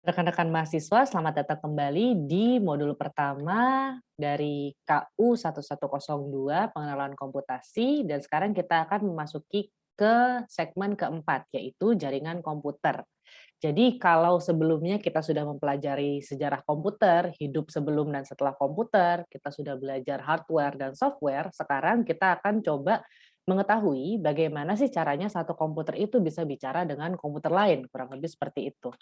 Rekan-rekan mahasiswa, selamat datang kembali di modul pertama dari KU 1102 Pengenalan Komputasi, dan sekarang kita akan memasuki ke segmen keempat, yaitu jaringan komputer. Jadi kalau sebelumnya kita sudah mempelajari sejarah komputer, hidup sebelum dan setelah komputer, kita sudah belajar hardware dan software, sekarang kita akan coba mengetahui bagaimana sih caranya satu komputer itu bisa bicara dengan komputer lain, kurang lebih seperti itu.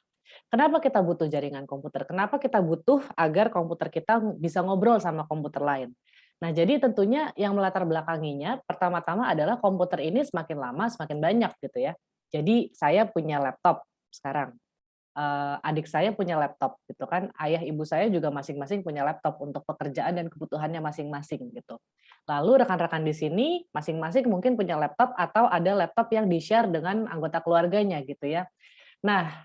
Kenapa kita butuh jaringan komputer? Kenapa kita butuh agar komputer kita bisa ngobrol sama komputer lain? Nah, jadi tentunya yang melatar belakanginya pertama-tama adalah komputer ini semakin lama semakin banyak gitu ya. Jadi saya punya laptop sekarang, adik saya punya laptop gitu kan, ayah ibu saya juga masing-masing punya laptop untuk pekerjaan dan kebutuhannya masing-masing gitu. Lalu rekan-rekan di sini masing-masing mungkin punya laptop atau ada laptop yang di-share dengan anggota keluarganya gitu ya. Nah,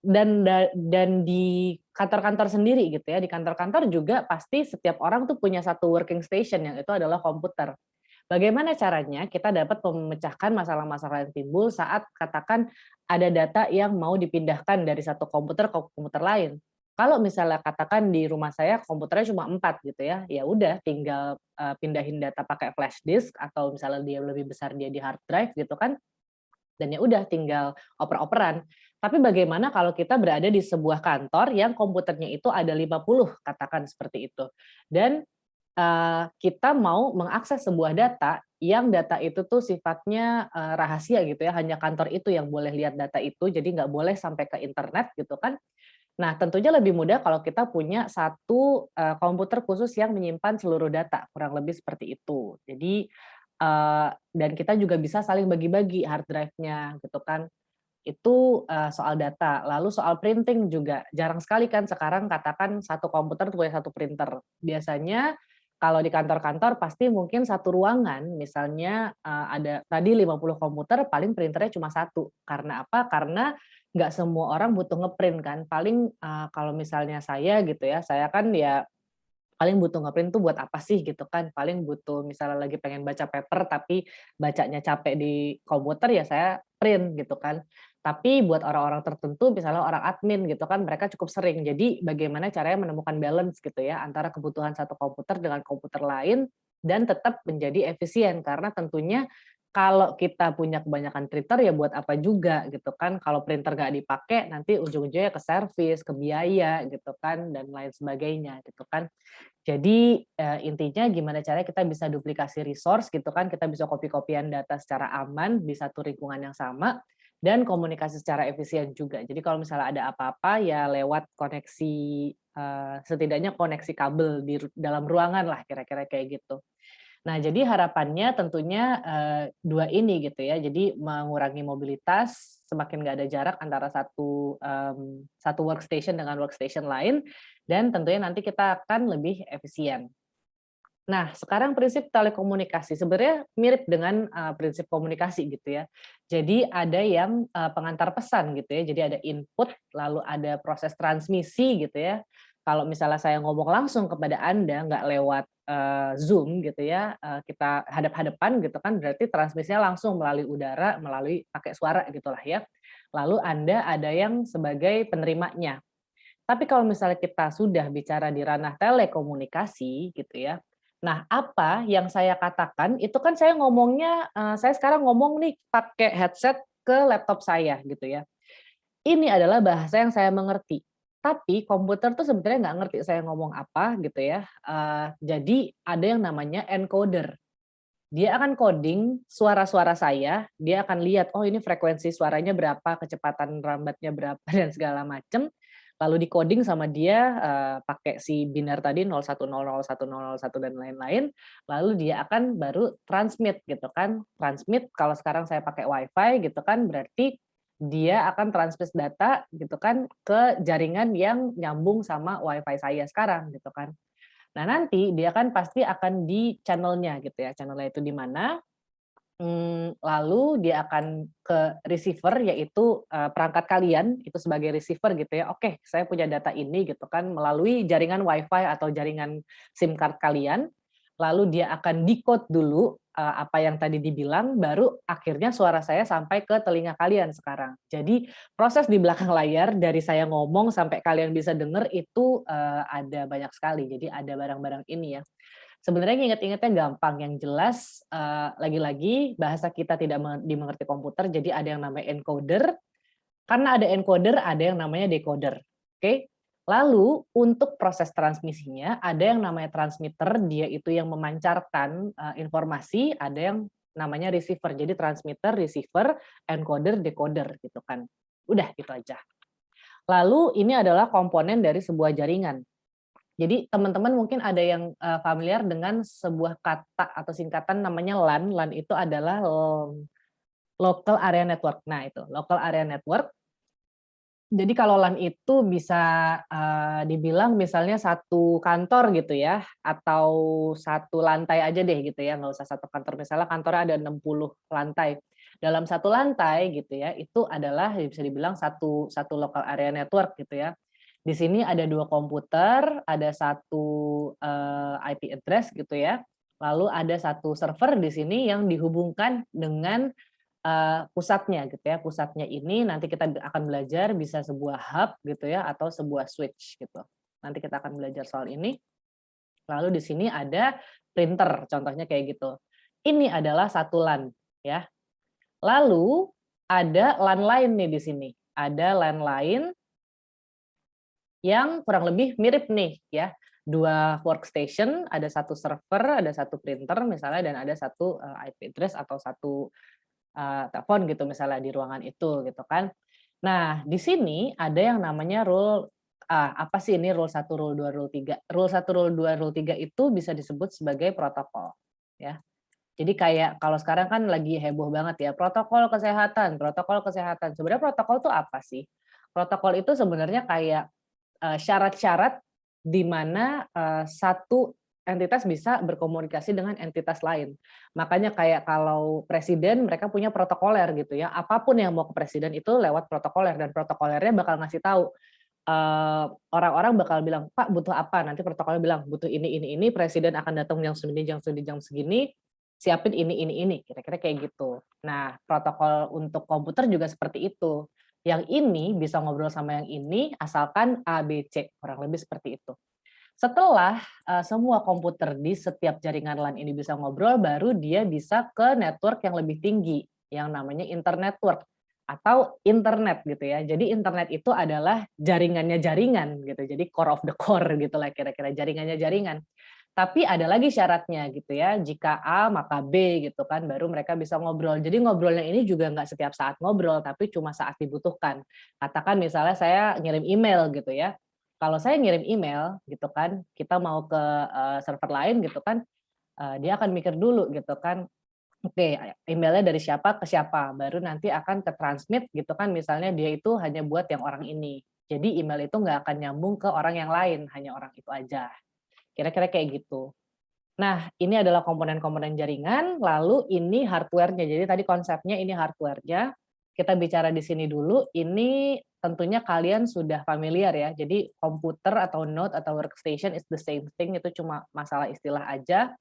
dan di kantor-kantor sendiri gitu ya, di kantor-kantor juga pasti setiap orang tuh punya satu working station yang itu adalah komputer. Bagaimana caranya kita dapat memecahkan masalah-masalah yang timbul saat katakan ada data yang mau dipindahkan dari satu komputer ke komputer lain. Kalau misalnya katakan di rumah saya komputernya cuma 4 gitu ya, ya udah tinggal, pindahin data pakai flash disk atau misalnya dia lebih besar dia di hard drive gitu kan, dan ya udah tinggal oper-operan. Tapi bagaimana kalau kita berada di sebuah kantor yang komputernya itu ada 50 katakan seperti itu. Dan, kita mau mengakses sebuah data, yang data itu tuh sifatnya, rahasia gitu ya, hanya kantor itu yang boleh lihat data itu, jadi nggak boleh sampai ke internet gitu kan. Nah, tentunya lebih mudah kalau kita punya satu, komputer khusus yang menyimpan seluruh data, kurang lebih seperti itu. Jadi, dan kita juga bisa saling bagi-bagi hard drive-nya gitu kan. Itu, soal data. Lalu soal printing juga, jarang sekali kan sekarang katakan satu komputer tuh punya satu printer. Biasanya kalau di kantor-kantor pasti mungkin satu ruangan misalnya, ada tadi 50 komputer paling printernya cuma satu. Karena apa? Karena nggak semua orang butuh ngeprint kan. Paling, kalau misalnya saya gitu ya, saya kan ya paling butuh ngeprint tuh buat apa sih gitu kan, paling butuh misalnya lagi pengen baca paper tapi bacanya capek di komputer ya saya print gitu kan. Tapi buat orang-orang tertentu misalnya orang admin gitu kan mereka cukup sering. Jadi bagaimana caranya menemukan balance gitu ya antara kebutuhan satu komputer dengan komputer lain dan tetap menjadi efisien karena tentunya kalau kita punya kebanyakan printer ya buat apa juga gitu kan, kalau printer nggak dipakai nanti ujung-ujungnya ke servis, ke biaya gitu kan, dan lain sebagainya gitu kan. Jadi, intinya gimana caranya kita bisa duplikasi resource gitu kan, kita bisa copy-copy-an data secara aman di satu lingkungan yang sama, dan komunikasi secara efisien juga. Jadi kalau misalnya ada apa-apa ya lewat koneksi, setidaknya koneksi kabel di dalam ruangan lah kira-kira kayak gitu. Nah, jadi harapannya tentunya, 2 ini gitu ya, jadi mengurangi mobilitas, semakin nggak ada jarak antara satu workstation dengan workstation lain, dan tentunya nanti kita akan lebih efisien. Nah, sekarang prinsip telekomunikasi sebenarnya mirip dengan, prinsip komunikasi gitu ya. Jadi ada yang, pengantar pesan gitu ya, jadi ada input, lalu ada proses transmisi gitu ya. Kalau misalnya saya ngomong langsung kepada Anda, nggak lewat, Zoom gitu ya, kita hadap-hadapan gitu kan, berarti transmisinya langsung melalui udara, melalui pakai suara gitulah ya. Lalu Anda ada yang sebagai penerimanya. Tapi kalau misalnya kita sudah bicara di ranah telekomunikasi gitu ya, nah apa yang saya katakan itu kan saya ngomongnya, saya sekarang ngomong nih pakai headset ke laptop saya gitu ya. Ini adalah bahasa yang saya mengerti, tapi komputer tuh sebenarnya nggak ngerti saya ngomong apa gitu ya, jadi ada yang namanya encoder. Dia akan coding suara-suara saya, dia akan lihat, oh ini frekuensi suaranya berapa, kecepatan rambatnya berapa, dan segala macam. Lalu di-coding sama dia, pakai si binar tadi 01001001 dan lain-lain, lalu dia akan baru transmit gitu kan. Transmit kalau sekarang saya pakai WiFi gitu kan, berarti dia akan transmit data gitu kan ke jaringan yang nyambung sama WiFi saya sekarang gitu kan. Nah, nanti dia kan pasti akan di channel-nya gitu ya, channel-nya itu di mana, lalu dia akan ke receiver yaitu, perangkat kalian itu sebagai receiver gitu ya, oke saya punya data ini gitu kan melalui jaringan WiFi atau jaringan SIM card kalian, lalu dia akan decode dulu, apa yang tadi dibilang, baru akhirnya suara saya sampai ke telinga kalian sekarang. Jadi proses di belakang layar dari saya ngomong sampai kalian bisa denger itu, ada banyak sekali. Jadi ada barang-barang ini ya. Sebenarnya inget-ingetnya gampang, yang jelas, lagi-lagi bahasa kita tidak dimengerti komputer, jadi ada yang namanya encoder, karena ada encoder, ada yang namanya decoder, oke? Lalu untuk proses transmisinya, ada yang namanya transmitter, dia itu yang memancarkan, informasi, ada yang namanya receiver. Jadi transmitter, receiver, encoder, decoder gitu kan. Udah gitu aja. Lalu ini adalah komponen dari sebuah jaringan. Jadi teman-teman mungkin ada yang, familiar dengan sebuah kata atau singkatan namanya LAN. LAN itu adalah, local area network. Nah itu, local area network. Jadi kalau LAN itu bisa, dibilang misalnya satu kantor gitu ya, atau satu lantai aja deh gitu ya, nggak usah satu kantor. Misalnya kantornya ada 60 lantai. Dalam satu lantai gitu ya, itu adalah bisa dibilang satu satu local area network gitu ya. Di sini ada 2 komputer, ada satu, IP address gitu ya, lalu ada satu server di sini yang dihubungkan dengan pusatnya gitu ya. Pusatnya ini nanti kita akan belajar bisa sebuah hub gitu ya atau sebuah switch gitu. Nanti kita akan belajar soal ini. Lalu di sini ada printer, contohnya kayak gitu. Ini adalah satu LAN ya. Lalu ada LAN lain nih di sini. Ada LAN lain yang kurang lebih mirip nih ya. Dua workstation, ada satu server, ada satu printer misalnya, dan ada satu IP address atau satu telepon gitu misalnya di ruangan itu gitu kan. Nah, di sini ada yang namanya rule, apa sih ini rule 1, rule 2, rule 3. Rule 1, rule 2, rule 3 itu bisa disebut sebagai protokol ya. Jadi kayak kalau sekarang kan lagi heboh banget ya, protokol kesehatan, protokol kesehatan. Sebenarnya protokol itu apa sih? Protokol itu sebenarnya kayak syarat-syarat di mana, satu entitas bisa berkomunikasi dengan entitas lain. Makanya kayak kalau presiden mereka punya protokoler gitu ya, apapun yang mau ke presiden itu lewat protokoler, dan protokolernya bakal ngasih tahu, orang-orang bakal bilang, "Pak butuh apa?" Nanti protokolnya bilang, "Butuh ini, presiden akan datang jam segini, siapin ini," kira-kira kayak gitu. Nah, protokol untuk komputer juga seperti itu. Yang ini bisa ngobrol sama yang ini asalkan A, B, C, kurang lebih seperti itu. Setelah, semua komputer di setiap jaringan LAN ini bisa ngobrol, baru dia bisa ke network yang lebih tinggi, yang namanya internetwork atau internet gitu ya. Jadi internet itu adalah jaringannya jaringan gitu, jadi core of the core gitulah kira-kira, jaringannya jaringan. Tapi ada lagi syaratnya gitu ya, jika A maka B gitu kan, baru mereka bisa ngobrol. Jadi ngobrolnya ini juga nggak setiap saat ngobrol, tapi cuma saat dibutuhkan. Katakan misalnya saya ngirim email gitu ya, kalau saya ngirim email gitu kan, kita mau ke, server lain gitu kan, dia akan mikir dulu gitu kan, oke, emailnya dari siapa ke siapa, baru nanti akan ke-transmit gitu kan, misalnya dia itu hanya buat yang orang ini. Jadi email itu nggak akan nyambung ke orang yang lain, hanya orang itu aja. Kira-kira kayak gitu. Nah, ini adalah komponen-komponen jaringan, lalu ini hardware-nya. Jadi tadi konsepnya ini hardware-nya. Kita bicara di sini dulu, ini tentunya kalian sudah familiar ya. Jadi komputer atau node atau workstation is the same thing, itu cuma masalah istilah aja.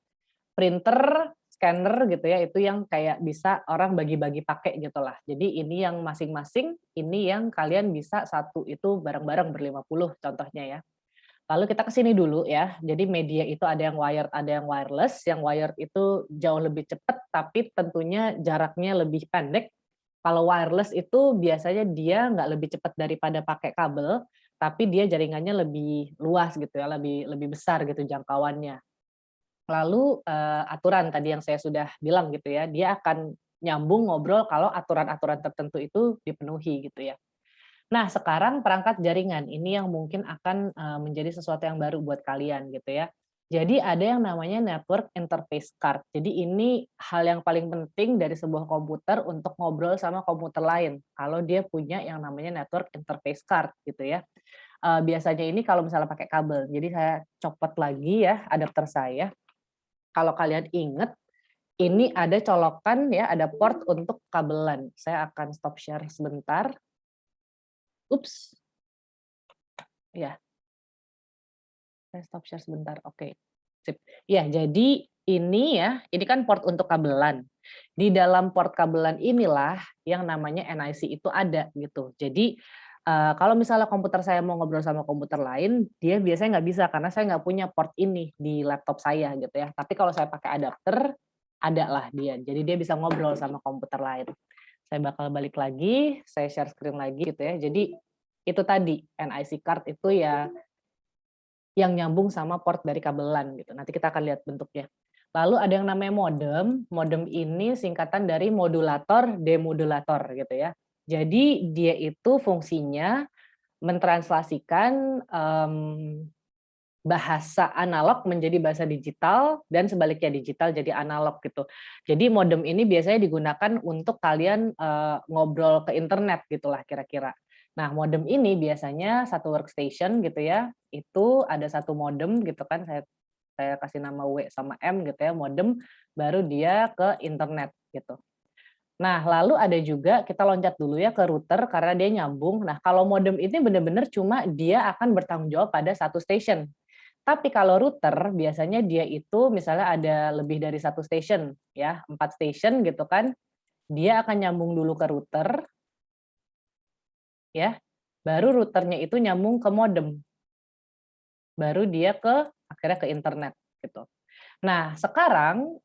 Printer, scanner gitu ya, itu yang kayak bisa orang bagi-bagi pakai gitulah. Jadi ini yang masing-masing, ini yang kalian bisa satu itu bareng-bareng ber-50 contohnya ya. Lalu kita ke sini dulu ya. Jadi media itu ada yang wired, ada yang wireless. Yang wired itu jauh lebih cepat, tapi tentunya jaraknya lebih pendek. Kalau wireless itu biasanya dia nggak lebih cepat daripada pakai kabel, tapi dia jaringannya lebih luas gitu ya, lebih lebih besar gitu jangkauannya. Lalu, aturan tadi yang saya sudah bilang gitu ya, dia akan nyambung ngobrol kalau aturan-aturan tertentu itu dipenuhi gitu ya. Nah, sekarang perangkat jaringan ini yang mungkin akan, menjadi sesuatu yang baru buat kalian gitu ya. Jadi ada yang namanya network interface card. Jadi ini hal yang paling penting dari sebuah komputer untuk ngobrol sama komputer lain, kalau dia punya yang namanya network interface card gitu ya. Biasanya ini kalau misalnya pakai kabel. Jadi saya copot lagi ya adapter saya. Kalau kalian inget, ini ada colokan ya, ada port untuk kabelan. Saya akan stop share sebentar. Ups, ya. Saya stop share sebentar, oke. Sip. Ya, jadi ini kan port untuk kabelan. Di dalam port kabelan inilah yang namanya NIC itu ada gitu. Jadi kalau misalnya komputer saya mau ngobrol sama komputer lain, dia biasanya nggak bisa karena saya nggak punya port ini di laptop saya gitu ya. Tapi kalau saya pakai adapter, ada lah dia. Jadi dia bisa ngobrol sama komputer lain. Saya bakal balik lagi, saya share screen lagi gitu ya. Jadi itu tadi NIC card itu ya yang nyambung sama port dari kabelan gitu. Nanti kita akan lihat bentuknya. Lalu ada yang namanya modem. Modem ini singkatan dari modulator, demodulator gitu ya. Jadi dia itu fungsinya mentranslasikan bahasa analog menjadi bahasa digital dan sebaliknya digital jadi analog gitu. Jadi modem ini biasanya digunakan untuk kalian ngobrol ke internet gitulah kira-kira. Nah, modem ini biasanya satu workstation gitu ya, itu ada satu modem gitu kan, saya kasih nama W sama M gitu ya, modem, baru dia ke internet gitu. Nah, lalu ada juga kita loncat dulu ya ke router karena dia nyambung. Nah, kalau modem ini benar-benar cuma dia akan bertanggung jawab pada satu station. Tapi kalau router biasanya dia itu misalnya ada lebih dari satu station ya, 4 station gitu kan. Dia akan nyambung dulu ke router ya. Baru routernya itu nyambung ke modem. Baru dia akhirnya ke internet gitu. Nah, sekarang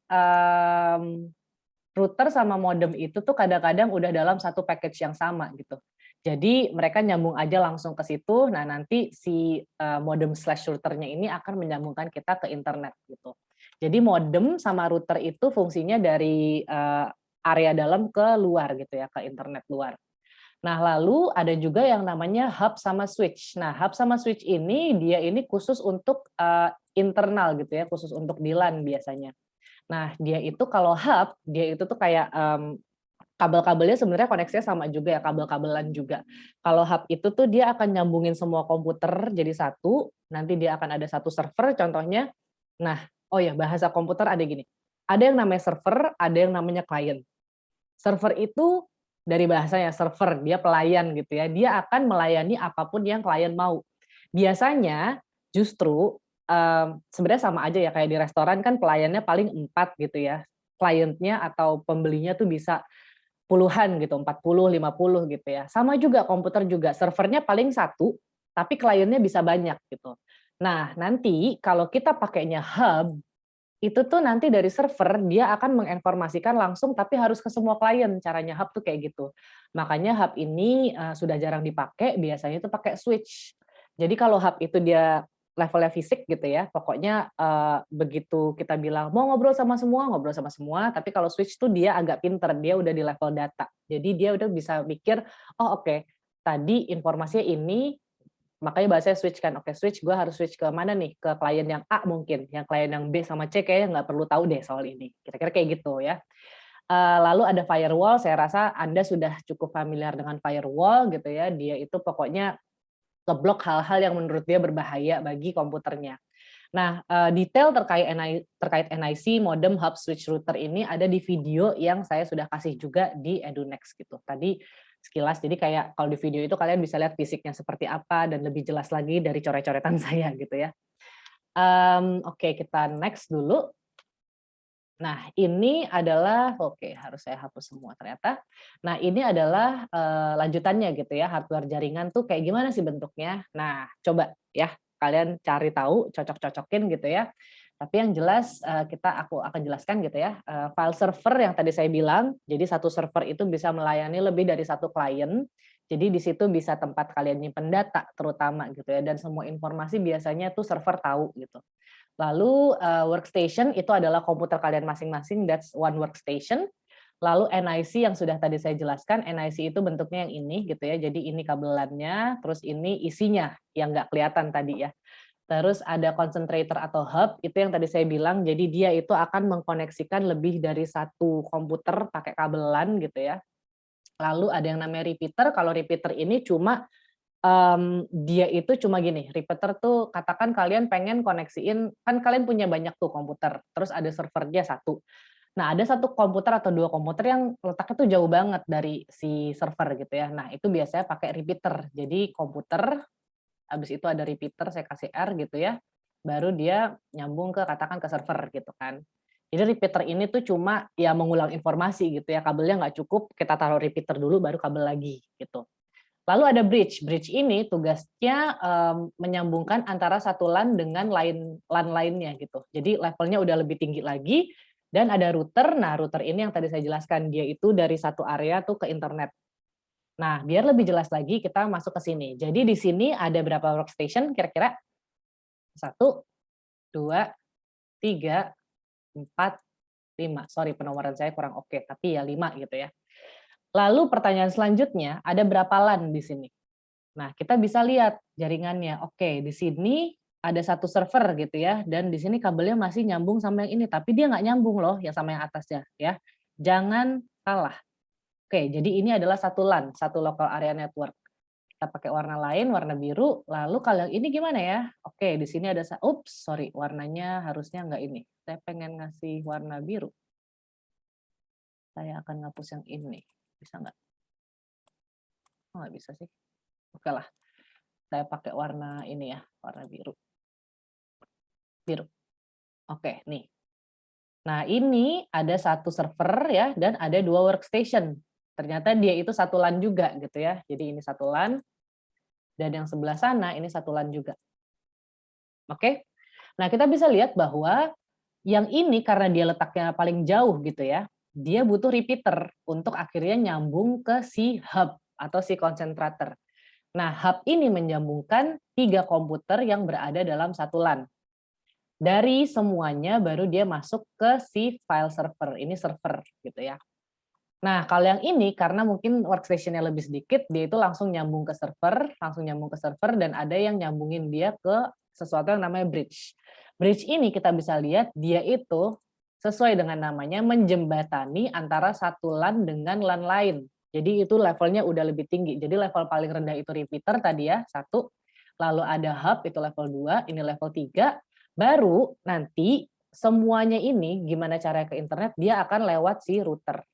router sama modem itu tuh kadang-kadang udah dalam satu package yang sama gitu. Jadi mereka nyambung aja langsung ke situ. Nah, nanti si modem/routernya ini akan menyambungkan kita ke internet gitu. Jadi modem sama router itu fungsinya dari area dalam ke luar gitu ya, ke internet luar. Nah, lalu ada juga yang namanya hub sama switch. Nah, hub sama switch ini dia ini khusus untuk internal gitu ya, khusus untuk di LAN biasanya. Nah, dia itu kalau hub, dia itu tuh kayak kabel-kabelnya sebenarnya koneksinya sama juga ya, kabel-kabelan juga. Kalau hub itu tuh dia akan nyambungin semua komputer jadi satu, nanti dia akan ada satu server contohnya. Nah, oh ya bahasa komputer ada gini, ada yang namanya server, ada yang namanya client. Server itu dari bahasanya server, dia pelayan gitu ya, dia akan melayani apapun yang klien mau. Biasanya justru sebenarnya sama aja ya kayak di restoran kan pelayannya paling 4 gitu ya. Kliennya atau pembelinya tuh bisa puluhan gitu, 40, 50 gitu ya. Sama juga komputer juga, servernya paling satu, tapi kliennya bisa banyak gitu. Nah, nanti kalau kita pakainya hub, itu tuh nanti dari server dia akan menginformasikan langsung tapi harus ke semua klien, caranya hub tuh kayak gitu. Makanya hub ini sudah jarang dipakai, biasanya itu pakai switch. Jadi kalau hub itu dia levelnya fisik gitu ya, pokoknya begitu kita bilang mau ngobrol sama semua, tapi kalau switch tuh dia agak pinter, dia udah di level data. Jadi dia udah bisa mikir, oh oke, tadi informasinya ini, makanya bahasanya switch kan, oke switch gue harus switch ke mana nih, ke klien yang A mungkin, yang klien yang B sama C kayaknya nggak perlu tahu deh soal ini, kira-kira kayak gitu ya. Lalu ada firewall, saya rasa Anda sudah cukup familiar dengan firewall gitu ya, dia itu pokoknya ngeblok hal-hal yang menurut dia berbahaya bagi komputernya. Nah, detail terkait NIC, modem, hub, switch, router ini ada di video yang saya sudah kasih juga di EduNext gitu. Tadi sekilas, jadi kayak kalau di video itu kalian bisa lihat fisiknya seperti apa dan lebih jelas lagi dari coret-coretan saya gitu ya. Oke, kita next dulu. Nah, ini adalah oke, harus saya hapus semua ternyata. Nah, ini adalah lanjutannya gitu ya, hardware jaringan tuh kayak gimana sih bentuknya. Nah, coba ya kalian cari tahu, cocok-cocokin gitu ya. Tapi yang jelas aku akan jelaskan gitu ya. File server yang tadi saya bilang, jadi satu server itu bisa melayani lebih dari satu klien. Jadi di situ bisa tempat kalian nyimpen data terutama gitu ya, dan semua informasi biasanya tuh server tahu gitu. Lalu workstation itu adalah komputer kalian masing-masing, that's one workstation. Lalu NIC yang sudah tadi saya jelaskan, NIC itu bentuknya yang ini gitu ya. Jadi ini kabelannya, terus ini isinya yang nggak kelihatan tadi ya. Terus ada concentrator atau hub, itu yang tadi saya bilang, jadi dia itu akan mengkoneksikan lebih dari satu komputer pakai kabelan gitu ya. Lalu ada yang namanya repeater, kalau repeater ini cuma dia itu cuma gini, repeater tuh katakan kalian pengen koneksiin, kan kalian punya banyak tuh komputer, terus ada servernya satu. Nah, ada satu komputer atau dua komputer yang letaknya tuh jauh banget dari si server gitu ya. Nah, itu biasanya pakai repeater. Jadi komputer, habis itu ada repeater, saya kasih R gitu ya, baru dia nyambung ke katakan ke server gitu kan. Jadi repeater ini tuh cuma ya mengulang informasi gitu ya, kabelnya nggak cukup, kita taruh repeater dulu baru kabel lagi gitu. Lalu ada bridge. Bridge ini tugasnya menyambungkan antara satu LAN dengan LAN lainnya gitu. Jadi levelnya udah lebih tinggi lagi dan ada router. Nah, router ini yang tadi saya jelaskan, dia itu dari satu area tuh ke internet. Nah, biar lebih jelas lagi kita masuk ke sini. Jadi di sini ada berapa workstation kira-kira? 1, 2, 3, 4, 5. Sorry, penomoran saya kurang oke, tapi ya 5 gitu ya. Lalu pertanyaan selanjutnya, ada berapa LAN di sini? Nah, kita bisa lihat jaringannya. Oke, di sini ada satu server gitu ya, dan di sini kabelnya masih nyambung sama yang ini, tapi dia nggak nyambung loh yang sama yang atasnya ya. Jangan salah. Oke, jadi ini adalah satu LAN, satu local area network. Kita pakai warna lain, warna biru. Lalu kalau yang ini gimana ya? Oke, di sini ada, sorry, warnanya harusnya nggak ini. Saya pengen ngasih warna biru. Saya akan ngapus yang ini. Bisa nggak? Oh, nggak bisa sih. Oke lah, saya pakai warna ini ya, warna biru. Biru. Oke, nih. Nah, ini ada satu server ya, dan ada 2 workstation. Ternyata dia itu satu LAN juga gitu ya. Jadi ini satu LAN, dan yang sebelah sana ini satu LAN juga. Oke? Nah, kita bisa lihat bahwa yang ini karena dia letaknya paling jauh gitu ya, dia butuh repeater untuk akhirnya nyambung ke si hub atau si concentrator. Nah, hub ini menyambungkan 3 komputer yang berada dalam satu LAN. Dari semuanya baru dia masuk ke si file server, ini server gitu ya. Nah, kalau yang ini karena mungkin workstation-nya lebih sedikit, dia itu langsung nyambung ke server, dan ada yang nyambungin dia ke sesuatu yang namanya bridge. Bridge ini kita bisa lihat dia itu sesuai dengan namanya menjembatani antara satu LAN dengan LAN lain. Jadi itu levelnya udah lebih tinggi. Jadi level paling rendah itu repeater tadi ya, 1. Lalu ada hub itu level 2, ini level 3. Baru nanti semuanya ini gimana cara ke internet, dia akan lewat si router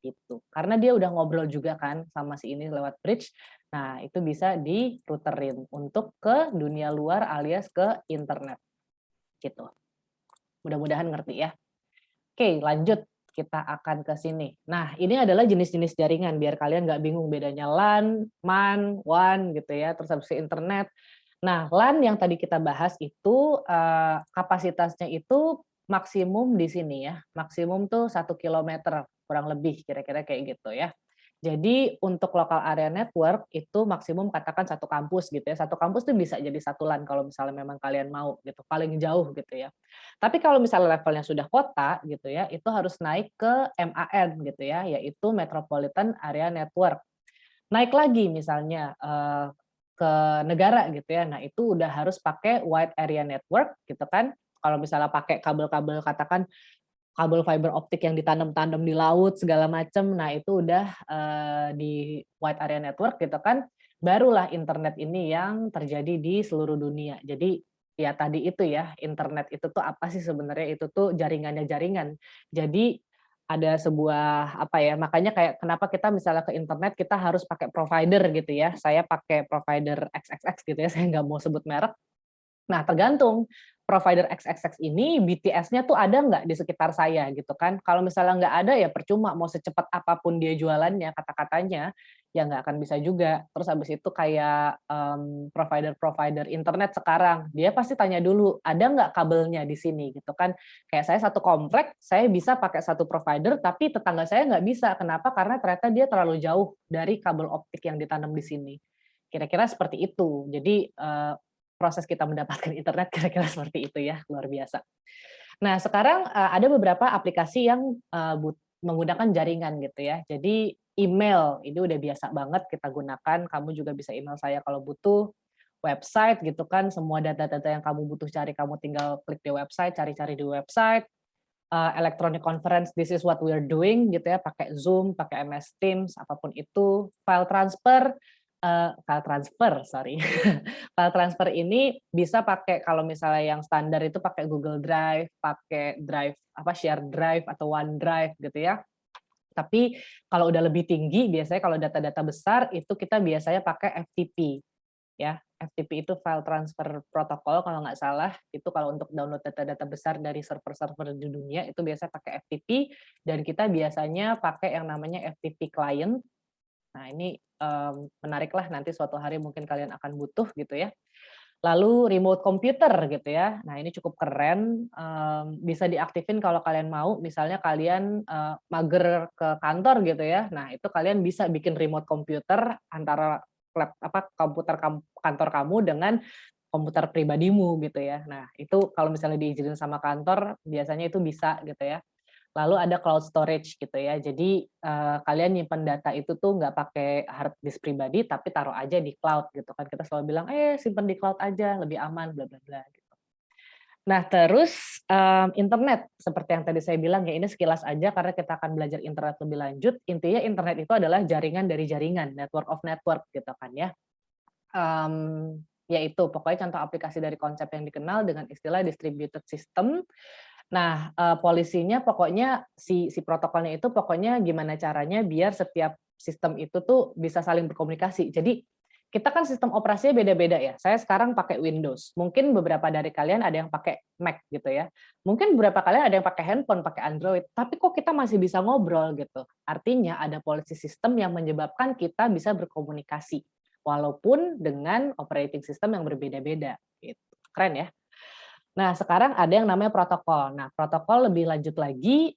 gitu. Karena dia udah ngobrol juga kan sama si ini lewat bridge. Nah, itu bisa di-routerin untuk ke dunia luar alias ke internet gitu. Mudah-mudahan ngerti ya. Oke, lanjut. Kita akan ke sini. Nah, ini adalah jenis-jenis jaringan biar kalian nggak bingung bedanya LAN, MAN, WAN gitu ya, terus habis itu internet. Nah, LAN yang tadi kita bahas itu kapasitasnya itu maksimum di sini ya. Maksimum tuh 1 kilometer kurang lebih kira-kira kayak gitu ya. Jadi untuk local area network itu maksimum katakan satu kampus gitu ya. Satu kampus tuh bisa jadi satu LAN kalau misalnya memang kalian mau gitu, paling jauh gitu ya. Tapi kalau misalnya levelnya sudah kota gitu ya, itu harus naik ke MAN gitu ya, yaitu Metropolitan Area Network. Naik lagi misalnya ke negara gitu ya. Nah, itu udah harus pakai wide area network gitu kan. Kalau misalnya pakai kabel-kabel katakan kabel fiber optik yang ditanam-tanam di laut segala macam, nah itu udah di wide area network gitu kan, barulah internet ini yang terjadi di seluruh dunia. Jadi ya tadi itu ya, internet itu tuh apa sih sebenarnya, itu tuh jaringannya jaringan. Jadi ada sebuah apa ya, makanya kayak kenapa kita misalnya ke internet kita harus pakai provider gitu ya. Saya pakai provider XXX gitu ya, saya nggak mau sebut merek. Nah, tergantung provider XXX ini BTS-nya tuh ada nggak di sekitar saya gitu kan. Kalau misalnya nggak ada ya percuma mau secepat apapun dia jualannya, kata-katanya, ya nggak akan bisa juga. Terus habis itu kayak provider-provider internet sekarang, dia pasti tanya dulu, ada nggak kabelnya di sini gitu kan. Kayak saya satu komplek, saya bisa pakai satu provider, tapi tetangga saya nggak bisa. Kenapa? Karena ternyata dia terlalu jauh dari kabel optik yang ditanam di sini. Kira-kira seperti itu. Jadi proses kita mendapatkan internet kira-kira seperti itu ya, luar biasa. Nah, sekarang ada beberapa aplikasi yang menggunakan jaringan gitu ya. Jadi email ini udah biasa banget kita gunakan. Kamu juga bisa email saya kalau butuh. Website gitu kan, semua data-data yang kamu butuh cari, kamu tinggal klik di website, cari-cari di website. Electronic conference, this is what we're doing gitu ya, pakai Zoom, pakai MS Teams, apapun itu. Sorry. File transfer ini bisa pakai kalau misalnya yang standar itu pakai Google Drive, pakai Drive Share Drive atau OneDrive gitu ya. Tapi kalau udah lebih tinggi biasanya kalau data-data besar itu kita biasanya pakai FTP. ya. FTP itu File Transfer Protocol kalau nggak salah, itu kalau untuk download data-data besar dari server-server di dunia itu biasa pakai FTP, dan kita biasanya pakai yang namanya FTP client. Nah ini menarik lah, nanti suatu hari mungkin kalian akan butuh gitu ya. Lalu remote computer gitu ya. Nah ini cukup keren, bisa diaktifin kalau kalian mau, misalnya kalian mager ke kantor gitu ya. Nah itu kalian bisa bikin remote computer antara komputer kantor kamu dengan komputer pribadimu gitu ya. Nah itu kalau misalnya diizinin sama kantor, biasanya itu bisa gitu ya. Lalu ada cloud storage gitu ya. Jadi kalian nyimpen data itu tuh nggak pakai hard disk pribadi, tapi taruh aja di cloud gitu kan. Kita selalu bilang, simpen di cloud aja, lebih aman, bla bla bla gitu. Nah terus internet, seperti yang tadi saya bilang ya, ini sekilas aja karena kita akan belajar internet lebih lanjut. Intinya internet itu adalah jaringan dari jaringan, network of network gitu kan ya. Yaitu pokoknya contoh aplikasi dari konsep yang dikenal dengan istilah distributed system. Nah, polisinya pokoknya si protokolnya itu pokoknya gimana caranya biar setiap sistem itu tuh bisa saling berkomunikasi. Jadi, kita kan sistem operasinya beda-beda ya. Saya sekarang pakai Windows, mungkin beberapa dari kalian ada yang pakai Mac gitu ya. Mungkin beberapa kalian ada yang pakai handphone, pakai Android, tapi kok kita masih bisa ngobrol gitu. Artinya ada polisi sistem yang menyebabkan kita bisa berkomunikasi, walaupun dengan operating system yang berbeda-beda gitu. Keren ya? Nah, sekarang ada yang namanya protokol. Nah, protokol lebih lanjut lagi,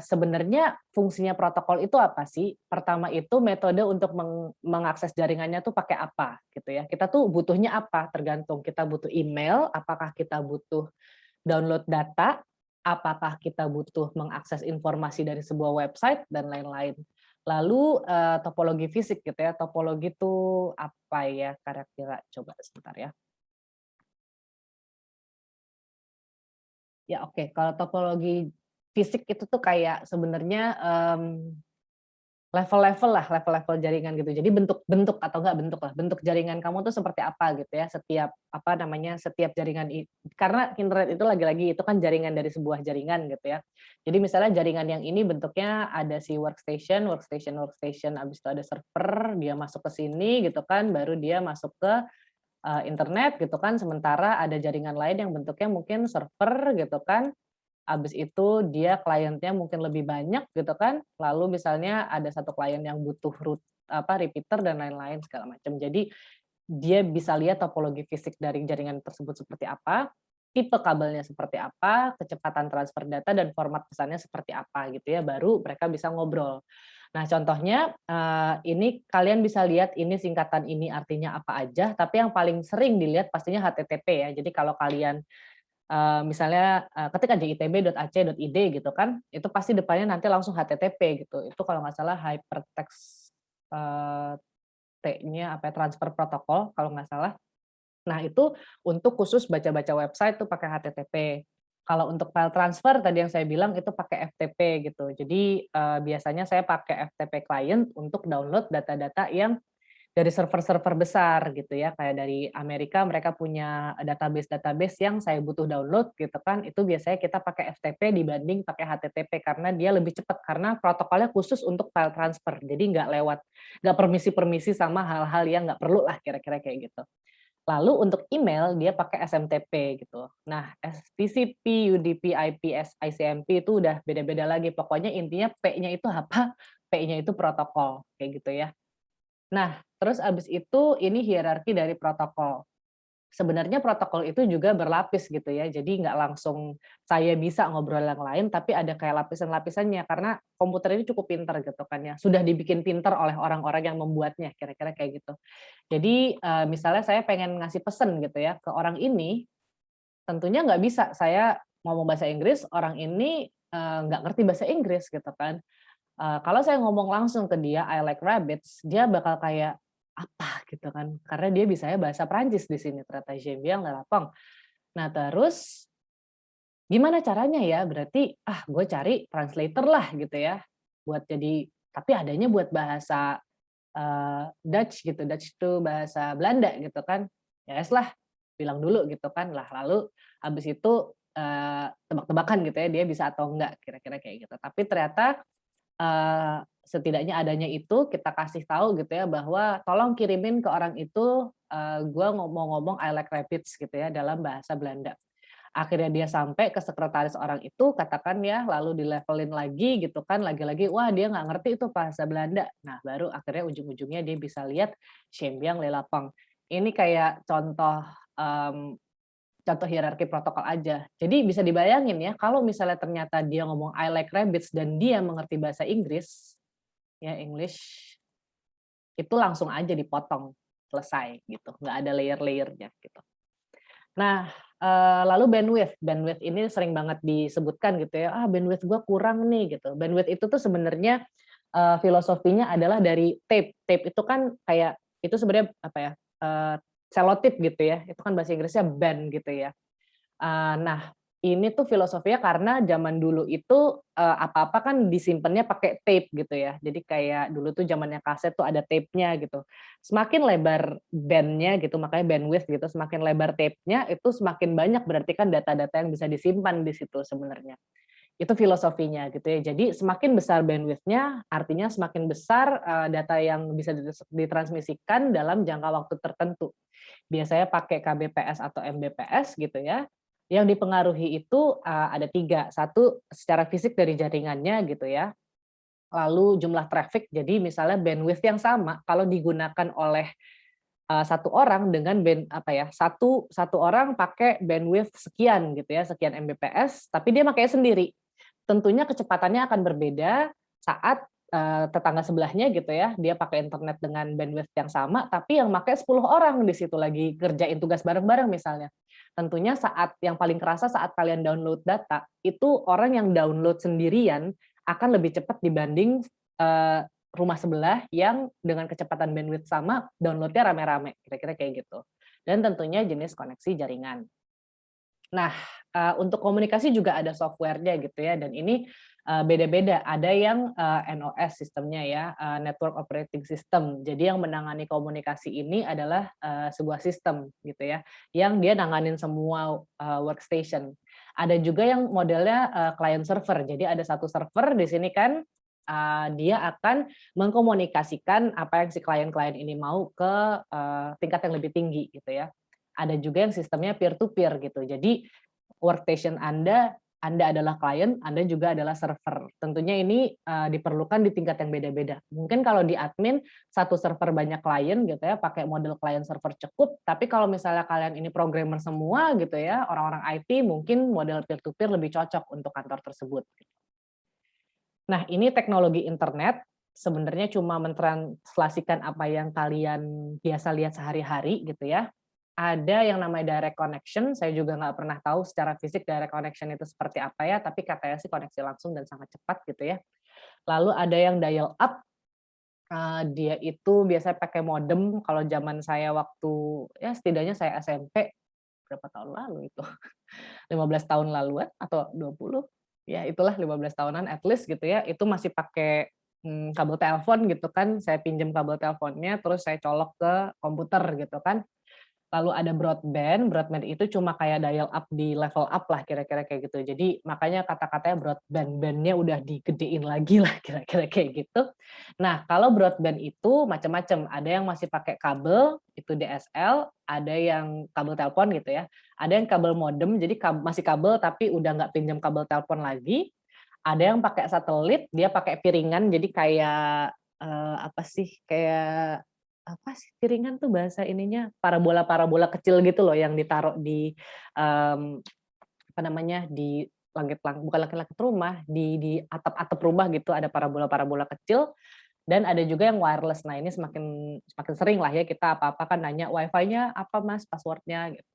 sebenarnya fungsinya protokol itu apa sih? Pertama itu metode untuk mengakses jaringannya tuh pakai apa, gitu ya. Kita tuh butuhnya apa, tergantung kita butuh email, apakah kita butuh download data, apakah kita butuh mengakses informasi dari sebuah website, dan lain-lain. Lalu, topologi fisik gitu ya, topologi itu apa ya kira-kira? Coba sebentar ya. Ya oke, kalau topologi fisik itu tuh kayak sebenarnya, level-level lah, level-level jaringan gitu. Jadi bentuk-bentuk atau enggak bentuk lah, bentuk jaringan kamu tuh seperti apa gitu ya, setiap apa namanya, setiap jaringan karena internet itu lagi-lagi itu kan jaringan dari sebuah jaringan gitu ya. Jadi misalnya jaringan yang ini bentuknya ada si workstation, habis itu ada server, dia masuk ke sini gitu kan, baru dia masuk ke internet gitu kan, sementara ada jaringan lain yang bentuknya mungkin server gitu kan, habis itu dia kliennya mungkin lebih banyak gitu kan, lalu misalnya ada satu klien yang butuh repeater dan lain-lain segala macam. Jadi dia bisa lihat topologi fisik dari jaringan tersebut seperti apa, tipe kabelnya seperti apa, kecepatan transfer data dan format pesannya seperti apa gitu ya, baru mereka bisa ngobrol. Nah, contohnya, ini kalian bisa lihat ini singkatan ini artinya apa aja, tapi yang paling sering dilihat pastinya HTTP ya. Jadi kalau kalian, misalnya, ketik aja itb.ac.id gitu kan, itu pasti depannya nanti langsung HTTP gitu. Itu kalau nggak salah hypertext, eee, T-nya apa ya, transfer protocol kalau nggak salah. Nah, itu untuk khusus baca-baca website tuh pakai HTTP. Kalau untuk file transfer tadi yang saya bilang itu pakai FTP gitu. Jadi, biasanya saya pakai FTP client untuk download data-data yang dari server-server besar gitu ya, kayak dari Amerika mereka punya database-database yang saya butuh download gitu kan, itu biasanya kita pakai FTP dibanding pakai HTTP karena dia lebih cepat, karena protokolnya khusus untuk file transfer. Jadi nggak permisi-permisi sama hal-hal yang nggak perlu lah, kira-kira kayak gitu. Lalu untuk email dia pakai SMTP gitu. Nah, TCP, UDP, IP, ICMP itu udah beda-beda lagi. Pokoknya intinya P-nya itu apa? P-nya itu protokol, kayak gitu ya. Nah, terus abis itu ini hierarki dari protokol. Sebenarnya protokol itu juga berlapis gitu ya, jadi nggak langsung saya bisa ngobrol yang lain, tapi ada kayak lapisan-lapisannya, karena komputer ini cukup pinter gitu kan ya, sudah dibikin pinter oleh orang-orang yang membuatnya, kira-kira kayak gitu. Jadi, misalnya saya pengen ngasih pesen gitu ya ke orang ini, tentunya nggak bisa saya ngomong bahasa Inggris, orang ini, nggak ngerti bahasa Inggris gitu kan. Kalau saya ngomong langsung ke dia, "I like rabbits," dia bakal kayak, "Apa?" Gitu kan, karena dia bisanya bahasa Prancis di sini ternyata, "J'aime bien le lapin." Nah terus, gimana caranya ya? Berarti, gue cari translator lah gitu ya, buat jadi tapi adanya buat bahasa, Dutch gitu, Dutch itu bahasa Belanda gitu kan. Ya wes lah, bilang dulu gitu kan. Lah lalu habis itu, tebak-tebakan gitu ya, dia bisa atau enggak, kira-kira kayak gitu. Tapi ternyata setidaknya adanya itu kita kasih tahu gitu ya bahwa tolong kirimin ke orang itu, gue mau ngomong I like rabbits gitu ya dalam bahasa Belanda. Akhirnya dia sampai ke sekretaris orang itu, katakan ya, lalu dilevelin lagi gitu kan, lagi-lagi, wah dia nggak ngerti itu bahasa Belanda. Nah, baru akhirnya ujung-ujungnya dia bisa lihat Shenbiang Lelapang. Ini kayak contoh hierarki protokol aja. Jadi bisa dibayangin ya, kalau misalnya ternyata dia ngomong I like rabbits dan dia mengerti bahasa Inggris, ya English, itu langsung aja dipotong, selesai gitu, nggak ada layer-layernya gitu. Nah, lalu bandwidth ini sering banget disebutkan gitu ya, bandwidth gue kurang nih gitu. Bandwidth itu tuh sebenarnya filosofinya adalah dari tape. Tape itu kan kayak itu sebenarnya apa ya? Selotip gitu ya. Itu kan bahasa Inggrisnya band gitu ya. Nah, ini tuh filosofinya karena zaman dulu itu, apa-apa kan disimpannya pakai tape gitu ya. Jadi kayak dulu tuh zamannya kaset tuh ada tape-nya gitu. Semakin lebar band-nya gitu, makanya bandwidth gitu, semakin lebar tape-nya itu semakin banyak berarti kan data-data yang bisa disimpan di situ sebenarnya. Itu filosofinya gitu ya. Jadi semakin besar bandwidth-nya, artinya semakin besar, data yang bisa ditransmisikan dalam jangka waktu tertentu. Biasanya pakai kbps atau mbps gitu ya. Yang dipengaruhi itu ada 3, 1 secara fisik dari jaringannya gitu ya, lalu jumlah traffic, jadi misalnya bandwidth yang sama kalau digunakan oleh 1 orang dengan satu orang pakai bandwidth sekian gitu ya, sekian mbps, tapi dia makanya sendiri. Tentunya kecepatannya akan berbeda saat, tetangga sebelahnya gitu ya, dia pakai internet dengan bandwidth yang sama, tapi yang pakai 10 orang di situ lagi kerjain tugas bareng-bareng misalnya. Tentunya saat yang paling kerasa saat kalian download data, itu orang yang download sendirian akan lebih cepat dibanding, rumah sebelah yang dengan kecepatan bandwidth sama, download-nya rame-rame, kira-kira kayak gitu. Dan tentunya jenis koneksi jaringan. Nah, untuk komunikasi juga ada software-nya gitu ya, dan ini, beda-beda. Ada yang, NOS sistemnya ya, Network Operating System. Jadi yang menangani komunikasi ini adalah, sebuah sistem gitu ya, yang dia nanganin semua, workstation. Ada juga yang modelnya, client server. Jadi ada satu server di sini kan, dia akan mengkomunikasikan apa yang si klien-klien ini mau ke, tingkat yang lebih tinggi gitu ya. Ada juga yang sistemnya peer to peer gitu. Jadi workstation Anda adalah klien, Anda juga adalah server. Tentunya ini diperlukan di tingkat yang beda-beda. Mungkin kalau di admin satu server banyak klien gitu ya, pakai model klien server cukup. Tapi kalau misalnya kalian ini programmer semua gitu ya, orang-orang IT mungkin model peer to peer lebih cocok untuk kantor tersebut. Nah, ini teknologi internet sebenarnya cuma mentranslasikan apa yang kalian biasa lihat sehari-hari gitu ya. Ada yang namanya direct connection, saya juga nggak pernah tahu secara fisik direct connection itu seperti apa ya, tapi katanya sih koneksi langsung dan sangat cepat gitu ya. Lalu ada yang dial up, dia itu biasanya pakai modem, kalau zaman saya waktu, ya setidaknya saya SMP, berapa tahun lalu itu, 15 tahun laluan atau 20, ya itulah 15 tahunan at least gitu ya, itu masih pakai, kabel telepon gitu kan, saya pinjam kabel teleponnya, terus saya colok ke komputer gitu kan. Lalu ada broadband itu cuma kayak dial up di level up lah kira-kira kayak gitu. Jadi makanya kata-katanya broadband, band-nya udah digedein lagi lah kira-kira kayak gitu. Nah, kalau broadband itu macam-macam, ada yang masih pakai kabel, itu DSL, ada yang kabel telepon gitu ya, ada yang kabel modem, jadi masih kabel tapi udah nggak pinjam kabel telepon lagi, ada yang pakai satelit, dia pakai piringan, jadi kayak, apa sih, kayak apa sih piringan tuh bahasa ininya, parabola-parabola kecil gitu loh yang ditaruh di, apa namanya, di bukan langit-langit rumah, di atap-atap rumah gitu ada parabola-parabola kecil, dan ada juga yang wireless. Nah ini semakin semakin sering lah ya kita apa-apa kan nanya, "Wi-Fi-nya apa Mas, password-nya?" Gitu.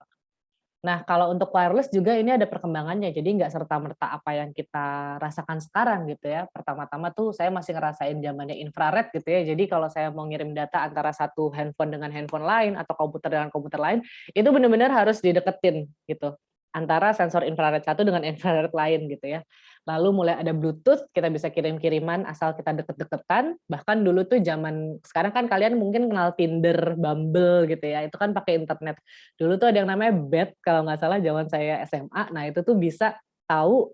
Nah, kalau untuk wireless juga ini ada perkembangannya, jadi nggak serta-merta apa yang kita rasakan sekarang gitu ya. Pertama-tama tuh saya masih ngerasain zamannya infrared gitu ya, jadi kalau saya mau ngirim data antara satu handphone dengan handphone lain atau komputer dengan komputer lain, itu benar-benar harus dideketin gitu, antara sensor infrared satu dengan infrared lain gitu ya. Lalu mulai ada Bluetooth, kita bisa kirim-kiriman asal kita deket-deketan, bahkan dulu tuh zaman sekarang kan kalian mungkin kenal Tinder, Bumble gitu ya, itu kan pakai internet. Dulu tuh ada yang namanya BET kalau nggak salah zaman saya SMA. Nah itu tuh bisa tahu,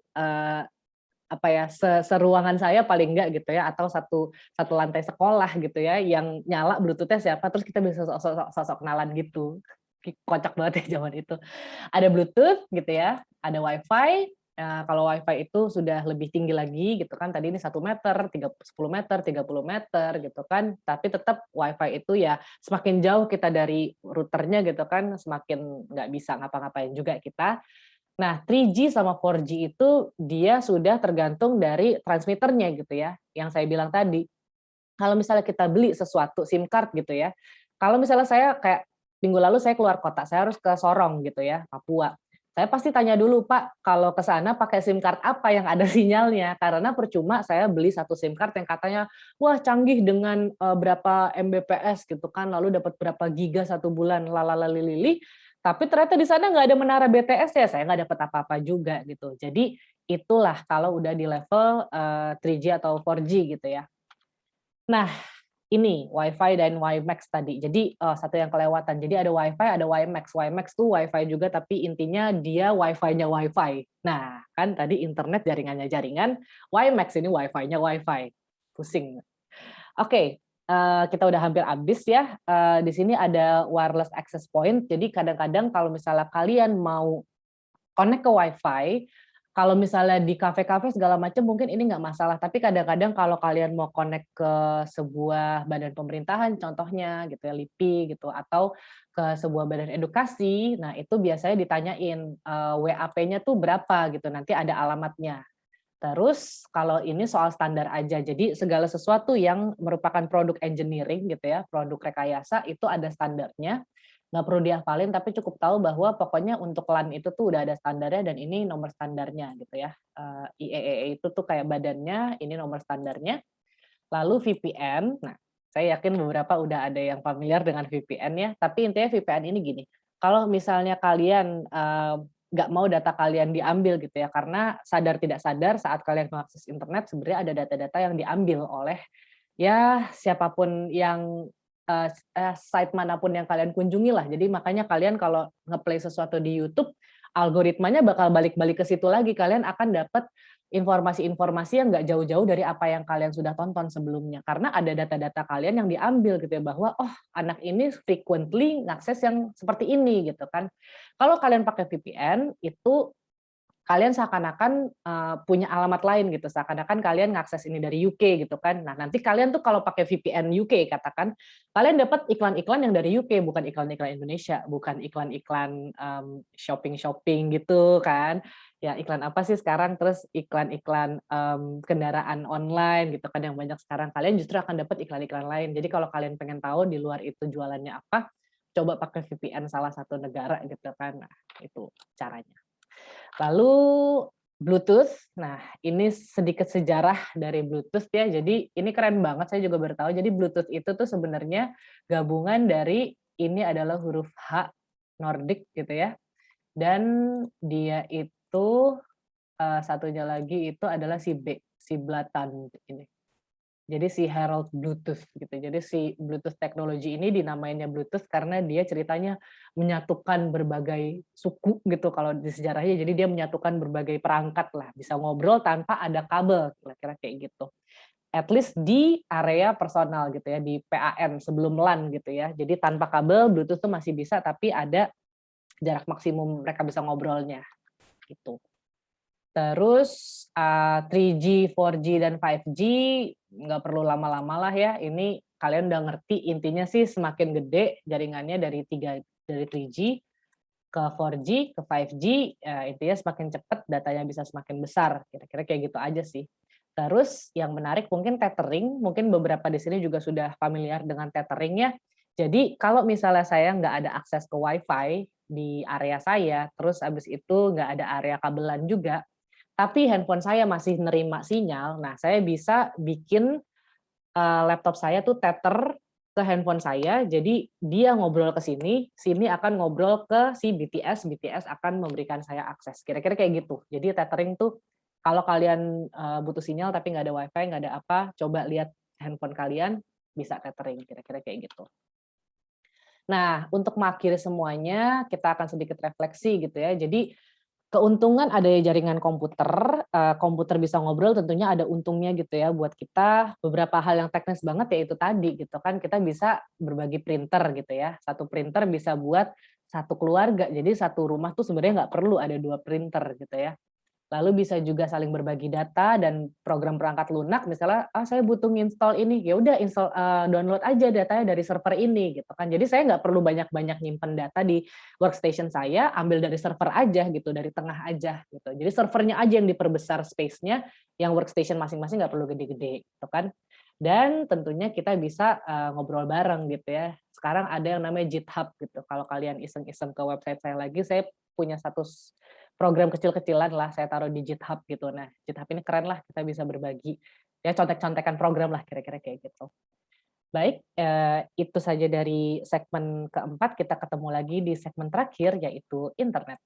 apa ya, seruangan saya paling enggak gitu ya, atau satu lantai sekolah gitu ya, yang nyala Bluetooth-nya siapa, terus kita bisa sosok kenalan gitu. Kocak banget ya zaman itu. Ada Bluetooth gitu ya, ada WiFi. Kalau WiFi itu sudah lebih tinggi lagi gitu kan, tadi ini 1 meter, 10 meter, 30 meter gitu kan, tapi tetap WiFi itu ya semakin jauh kita dari routernya gitu kan, semakin nggak bisa ngapa-ngapain juga kita. Nah, 3G sama 4G itu dia sudah tergantung dari transmitternya gitu ya, yang saya bilang tadi. Kalau misalnya kita beli sesuatu SIM card gitu ya, kalau misalnya saya kayak minggu lalu saya keluar kota, saya harus ke Sorong gitu ya, Papua. Saya pasti tanya dulu, "Pak, kalau ke sana pakai SIM card apa yang ada sinyalnya?" Karena percuma saya beli satu SIM card yang katanya, wah canggih dengan berapa Mbps gitu kan, lalu dapat berapa giga 1 bulan, lalalalilili, tapi ternyata di sana nggak ada menara BTS ya, saya nggak dapat apa-apa juga gitu. Jadi itulah kalau udah di level 3G atau 4G gitu ya. Nah, ini WiFi dan WiMAX tadi. Jadi satu yang kelewatan. Jadi ada WiFi, ada WiMAX. WiMAX tuh WiFi juga, tapi intinya dia WiFi-nya WiFi. Nah, kan tadi internet jaringannya jaringan, WiMAX ini WiFi-nya WiFi. Pusing. Oke, kita udah hampir habis ya. Di sini ada wireless access point. Jadi kadang-kadang kalau misalnya kalian mau connect ke WiFi, kalau misalnya di kafe-kafe segala macam mungkin ini nggak masalah, tapi kadang-kadang kalau kalian mau connect ke sebuah badan pemerintahan contohnya gitu ya, LIPI gitu, atau ke sebuah badan edukasi, nah itu biasanya ditanyain, WAP-nya tuh berapa gitu, nanti ada alamatnya. Terus kalau ini soal standar aja, jadi segala sesuatu yang merupakan produk engineering gitu ya, produk rekayasa itu ada standarnya, nggak perlu dihafalin tapi cukup tahu bahwa pokoknya untuk LAN itu tuh udah ada standarnya dan ini nomor standarnya gitu ya. IEEE itu tuh kayak badannya, ini nomor standarnya. Lalu VPN, nah saya yakin beberapa udah ada yang familiar dengan VPN ya, tapi intinya VPN ini gini, kalau misalnya kalian nggak mau data kalian diambil gitu ya, karena sadar tidak sadar saat kalian mengakses internet sebenarnya ada data-data yang diambil oleh ya siapapun yang site manapun yang kalian kunjungi lah. Jadi makanya kalian kalau nge-play sesuatu di YouTube, algoritmanya bakal balik-balik ke situ lagi. Kalian akan dapat informasi-informasi yang nggak jauh-jauh dari apa yang kalian sudah tonton sebelumnya. Karena ada data-data kalian yang diambil gitu ya, bahwa oh anak ini frequently ngakses yang seperti ini gitu kan. Kalau kalian pakai VPN itu kalian seakan-akan punya alamat lain gitu, seakan-akan kalian ngakses ini dari UK gitu kan. Nah, nanti kalian tuh kalau pakai VPN UK katakan, kalian dapat iklan-iklan yang dari UK, bukan iklan-iklan Indonesia, bukan iklan-iklan shopping-shopping gitu kan. Ya iklan apa sih sekarang, terus iklan-iklan kendaraan online gitu kan yang banyak sekarang. Kalian justru akan dapat iklan-iklan lain. Jadi kalau kalian pengen tahu di luar itu jualannya apa, coba pakai VPN salah satu negara gitu kan. Nah, itu caranya. Lalu Bluetooth, nah ini sedikit sejarah dari Bluetooth ya, jadi ini keren banget, saya juga baru tahu. Jadi Bluetooth itu tuh sebenarnya gabungan dari ini adalah huruf H Nordic gitu ya, dan dia itu satunya lagi itu adalah si B, si Blatan ini. Jadi si Herald Bluetooth gitu. Jadi si Bluetooth teknologi ini dinamainya Bluetooth karena dia ceritanya menyatukan berbagai suku gitu kalau di sejarahnya. Jadi dia menyatukan berbagai perangkat lah, bisa ngobrol tanpa ada kabel, kira-kira kayak gitu. At least di area personal gitu ya, di PAN sebelum LAN gitu ya. Jadi tanpa kabel Bluetooth tuh masih bisa, tapi ada jarak maksimum mereka bisa ngobrolnya gitu. Terus 3G, 4G, dan 5G nggak perlu lama-lama lah ya. Ini kalian udah ngerti intinya sih semakin gede jaringannya dari 3G ke 4G ke 5G, intinya semakin cepat datanya bisa semakin besar. Kira-kira kayak gitu aja sih. Terus yang menarik mungkin tethering, mungkin beberapa di sini juga sudah familiar dengan tethering ya. Jadi kalau misalnya saya nggak ada akses ke WiFi di area saya, terus habis itu nggak ada area kabelan juga, tapi handphone saya masih nerima sinyal, nah saya bisa bikin laptop saya tuh tether ke handphone saya, jadi dia ngobrol ke sini, sini akan ngobrol ke si BTS, BTS akan memberikan saya akses. Kira-kira kayak gitu. Jadi tethering tuh kalau kalian butuh sinyal tapi nggak ada WiFi, nggak ada apa, coba lihat handphone kalian bisa tethering, kira-kira kayak gitu. Nah, untuk mengakhiri semuanya, kita akan sedikit refleksi gitu ya. Jadi Keuntungan adanya jaringan komputer bisa ngobrol tentunya ada untungnya gitu ya buat kita, beberapa hal yang teknis banget ya itu tadi gitu kan, kita bisa berbagi printer gitu ya, satu printer bisa buat satu keluarga, jadi satu rumah tuh sebenarnya nggak perlu ada 2 printer gitu ya. Lalu bisa juga saling berbagi data dan program perangkat lunak misalnya, "Ah, saya butuh nginstall ini," ya udah download aja datanya dari server ini gitu kan. Jadi saya nggak perlu banyak-banyak nyimpen data di workstation saya, ambil dari server aja gitu, dari tengah aja gitu. Jadi servernya aja yang diperbesar space-nya, yang workstation masing-masing nggak perlu gede-gede gitu kan. Dan tentunya kita bisa, ngobrol bareng gitu ya. Sekarang ada yang namanya GitHub gitu, kalau kalian iseng-iseng ke website saya lagi, saya punya satu program kecil-kecilan lah saya taruh di GitHub gitu. Nah, GitHub ini keren lah kita bisa berbagi, ya contek-contekan program lah kira-kira kayak gitu. Baik, itu saja dari segmen keempat, kita ketemu lagi di segmen terakhir yaitu internet.